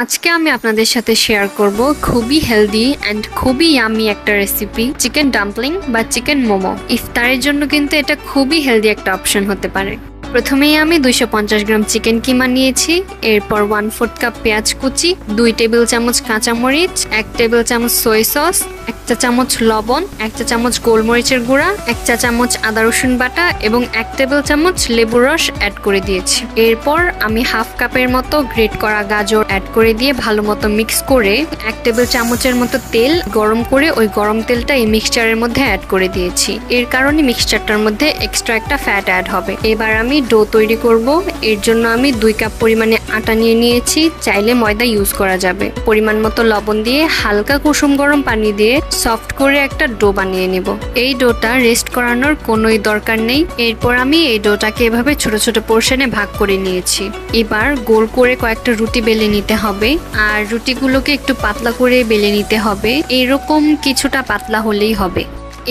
আজকে আমি আপনাদের সাথে শেয়ার করব খুবই হেলদি এন্ড খুবই ইয়ামি একটা রেসিপি, চিকেন ডাম্পলিং বা চিকেন মোমো। ইফতারের জন্য কিন্তু এটা খুবই হেলদি একটা অপশন হতে পারে। প্রথমেই আমি 250 গ্রাম চিকেন কিমা নিয়েছি। এরপর 1/4 কাপ পেঁয়াজ কুচি, 2 টেবিল চামচ কাঁচামরিচ, 1 টেবিল চামচ সয়া সস, 1 চা চামচ লবণ, 1 চা চামচ গোলমরিচের গুঁড়া, 1 চা চামচ আদা রসুন বাটা এবং 1 টেবিল চামচ লেবুর রস অ্যাড করে দিয়েছি। এরপর আমি হাফ কাপের মতো গ্রেট করা গাজর অ্যাড করে দিয়ে ভালো মতো মিক্স করে 1 টেবিল চামচের মতো তেল গরম করে ওই গরম তেলটা এই মিক্সচারের মধ্যে অ্যাড করে দিয়েছি। এর কারণে মিক্সচারটার মধ্যে এক্সট্রা একটা ফ্যাট অ্যাড হবে। এবার আমি ডো তৈরি করব। এর জন্য আমি 2 কাপ পরিমাণে আটা নিয়ে নিয়েছি, চাইলে ময়দা ইউজ করা যাবে। পরিমাণ মতো লবণ দিয়ে হালকা কুসুম গরম পানি দিয়ে সফট করে একটা ডো বানিয়ে নেব। এই ডোটা রেস্ট করানোর কোনোই দরকার নেই। এরপর আমি এই ডোটাকে এভাবে ছোট ছোট পোর্শনে ভাগ করে নিয়েছি। এবার গোল করে কয়েকটা রুটি বেলে নিতে হবে, আর রুটিগুলোকে একটু পাতলা করে বেলে নিতে হবে। এরকম কিছুটা পাতলা হলেই হবে।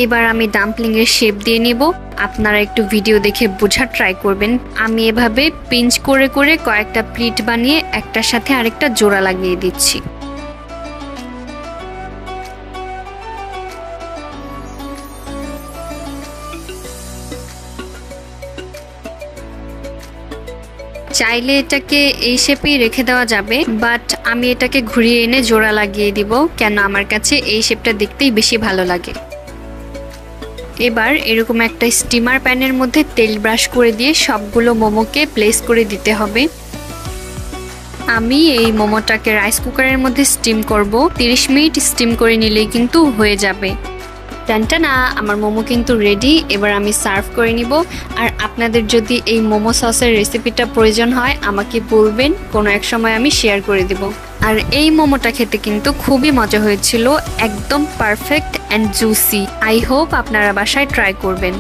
এবার আমি ডাম্পলিং এর শেপ দিয়ে নিব। আপনারা একটু ভিডিও দেখে বোঝার ট্রাই করবেন। আমি এভাবে পিঞ্চ করে করে কয়েকটা প্লিট বানিয়ে একটার সাথে আরেকটা জোড়া লাগিয়ে দিচ্ছি। চাইলে এটাকে এই শেপেই রেখে দেওয়া যাবে, বাট আমি এটাকে ঘুরিয়ে এনে জোড়া লাগিয়ে দিব, কেন আমার কাছে এই শেপটা দেখতেই বেশি ভালো লাগে। এবার এরকম একটা স্টিমার প্যানের মধ্যে তেল ব্রাশ করে দিয়ে সবগুলো মোমোকে প্লেস করে দিতে হবে। আমি এই মোমোটাকে রাইস কুকারের মধ্যে স্টিম করব। 30 মিনিট স্টিম করে নিলেই কিন্তু হয়ে যাবে। টানটানা, আমার মোমো কিন্তু রেডি। এবার আমি সার্ভ করে নিব। আর আপনাদের যদি এই মোমো সসের রেসিপিটা প্রয়োজন হয় আমাকে বলবেন, কোনো এক সময় আমি শেয়ার করে দিব। আর এই মোমোটা খেতে কিন্তু খুবই মজা হয়েছিল, একদম perfect and juicy. I hope আপনারা বাসায় ট্রাই করবেন।